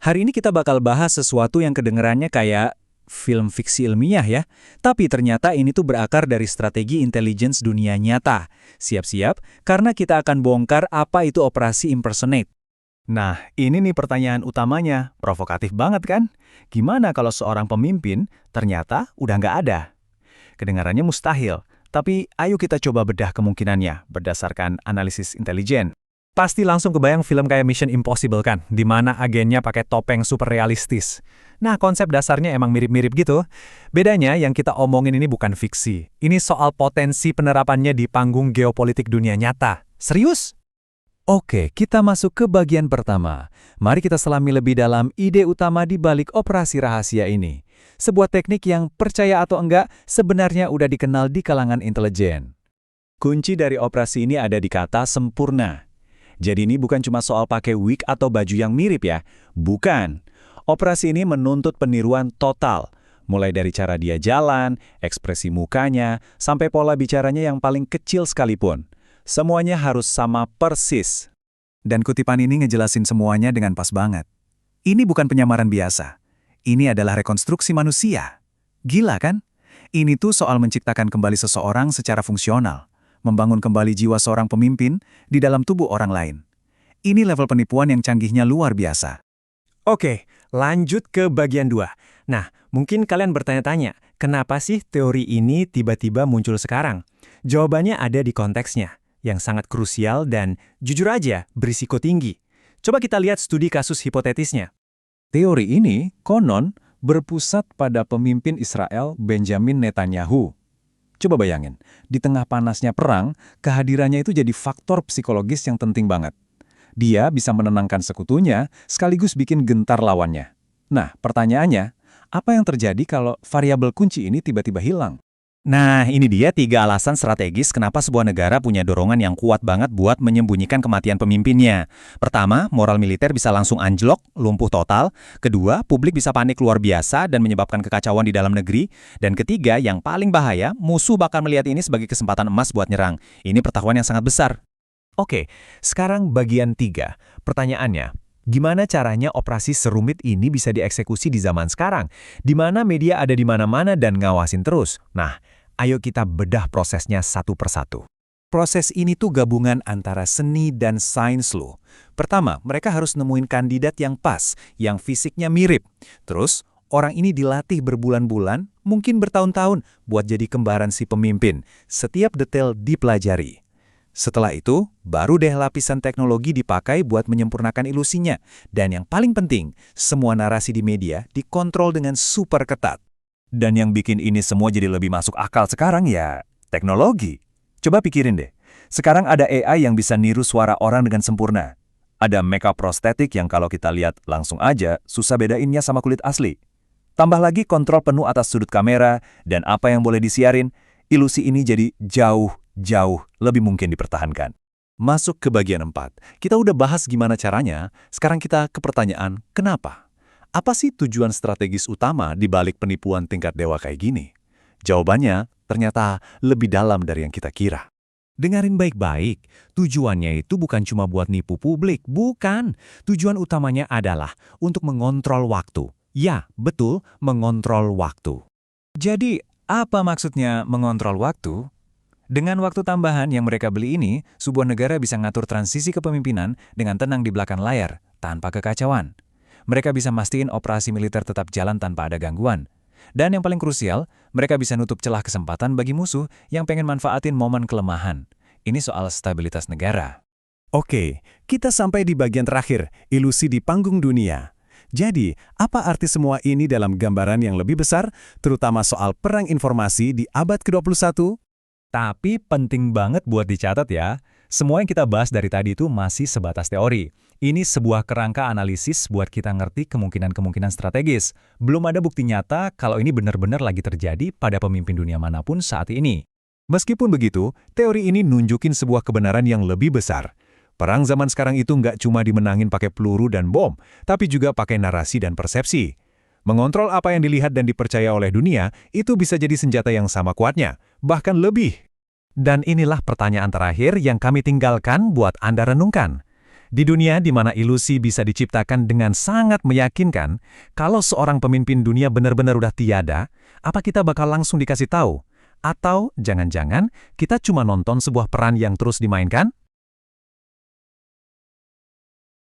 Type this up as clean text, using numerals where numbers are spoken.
Hari ini kita bakal bahas sesuatu yang kedengerannya kayak film fiksi ilmiah ya. Tapi ternyata ini tuh berakar dari strategi intelligence dunia nyata. Siap-siap, karena kita akan bongkar apa itu operasi impersonate. Nah, ini nih pertanyaan utamanya. Provokatif banget kan? Gimana kalau seorang pemimpin ternyata udah nggak ada? Kedengarannya mustahil, tapi ayo kita coba bedah kemungkinannya berdasarkan analisis intelijen. Pasti langsung kebayang film kayak Mission Impossible kan, di mana agennya pakai topeng super realistis. Nah, konsep dasarnya emang mirip-mirip gitu. Bedanya yang kita omongin ini bukan fiksi. Ini soal potensi penerapannya di panggung geopolitik dunia nyata. Serius? Oke, kita masuk ke bagian pertama. Mari kita selami lebih dalam ide utama di balik operasi rahasia ini. Sebuah teknik yang percaya atau enggak sebenarnya udah dikenal di kalangan intelijen. Kunci dari operasi ini ada di kata sempurna. Jadi ini bukan cuma soal pakai wig atau baju yang mirip ya. Bukan. Operasi ini menuntut peniruan total. Mulai dari cara dia jalan, ekspresi mukanya, sampai pola bicaranya yang paling kecil sekalipun. Semuanya harus sama persis. Dan kutipan ini ngejelasin semuanya dengan pas banget. Ini bukan penyamaran biasa. Ini adalah rekonstruksi manusia. Gila kan? Ini tuh soal menciptakan kembali seseorang secara fungsional. Membangun kembali jiwa seorang pemimpin di dalam tubuh orang lain. Ini level penipuan yang canggihnya luar biasa. Oke, lanjut ke bagian 2. Nah, mungkin kalian bertanya-tanya, kenapa sih teori ini tiba-tiba muncul sekarang? Jawabannya ada di konteksnya, yang sangat krusial dan, jujur aja, berisiko tinggi. Coba kita lihat studi kasus hipotetisnya. Teori ini, konon, berpusat pada pemimpin Israel Benjamin Netanyahu. Coba bayangin, di tengah panasnya perang, kehadirannya itu jadi faktor psikologis yang penting banget. Dia bisa menenangkan sekutunya, sekaligus bikin gentar lawannya. Nah, pertanyaannya, apa yang terjadi kalau variabel kunci ini tiba-tiba hilang? Nah, ini dia 3 alasan strategis kenapa sebuah negara punya dorongan yang kuat banget buat menyembunyikan kematian pemimpinnya. Pertama, moral militer bisa langsung anjlok, lumpuh total. Kedua, publik bisa panik luar biasa dan menyebabkan kekacauan di dalam negeri. Dan ketiga, yang paling bahaya, musuh bakal melihat ini sebagai kesempatan emas buat nyerang. Ini pertaruhan yang sangat besar. Oke, sekarang bagian 3. Pertanyaannya, gimana caranya operasi serumit ini bisa dieksekusi di zaman sekarang, di mana media ada di mana-mana dan ngawasin terus? Nah, ayo kita bedah prosesnya satu persatu. Proses ini tuh gabungan antara seni dan sains loh. Pertama, mereka harus nemuin kandidat yang pas, yang fisiknya mirip. Terus, orang ini dilatih berbulan-bulan, mungkin bertahun-tahun, buat jadi kembaran si pemimpin. Setiap detail dipelajari. Setelah itu, baru deh lapisan teknologi dipakai buat menyempurnakan ilusinya. Dan yang paling penting, semua narasi di media dikontrol dengan super ketat. Dan yang bikin ini semua jadi lebih masuk akal sekarang ya, teknologi. Coba pikirin deh, sekarang ada AI yang bisa niru suara orang dengan sempurna. Ada makeup prostetik yang kalau kita lihat langsung aja, susah bedainnya sama kulit asli. Tambah lagi kontrol penuh atas sudut kamera, dan apa yang boleh disiarin, ilusi ini jadi jauh lebih mungkin dipertahankan. Masuk ke bagian 4. Kita udah bahas gimana caranya, sekarang kita ke pertanyaan, kenapa? Apa sih tujuan strategis utama di balik penipuan tingkat dewa kayak gini? Jawabannya ternyata lebih dalam dari yang kita kira. Dengarin baik-baik, tujuannya itu bukan cuma buat nipu publik, bukan. Tujuan utamanya adalah untuk mengontrol waktu. Ya, betul, mengontrol waktu. Jadi, apa maksudnya mengontrol waktu? Dengan waktu tambahan yang mereka beli ini, sebuah negara bisa ngatur transisi kepemimpinan dengan tenang di belakang layar, tanpa kekacauan. Mereka bisa mastiin operasi militer tetap jalan tanpa ada gangguan. Dan yang paling krusial, mereka bisa nutup celah kesempatan bagi musuh yang pengen manfaatin momen kelemahan. Ini soal stabilitas negara. Oke, kita sampai di bagian terakhir, ilusi di panggung dunia. Jadi, apa arti semua ini dalam gambaran yang lebih besar, terutama soal perang informasi di abad ke-21? Tapi penting banget buat dicatat ya, semua yang kita bahas dari tadi itu masih sebatas teori. Ini sebuah kerangka analisis buat kita ngerti kemungkinan-kemungkinan strategis. Belum ada bukti nyata kalau ini benar-benar lagi terjadi pada pemimpin dunia manapun saat ini. Meskipun begitu, teori ini nunjukin sebuah kebenaran yang lebih besar. Perang zaman sekarang itu nggak cuma dimenangin pakai peluru dan bom, tapi juga pakai narasi dan persepsi. Mengontrol apa yang dilihat dan dipercaya oleh dunia, itu bisa jadi senjata yang sama kuatnya, bahkan lebih. Dan inilah pertanyaan terakhir yang kami tinggalkan buat Anda renungkan. Di dunia di mana ilusi bisa diciptakan dengan sangat meyakinkan, kalau seorang pemimpin dunia benar-benar udah tiada, apa kita bakal langsung dikasih tahu? Atau jangan-jangan kita cuma nonton sebuah peran yang terus dimainkan?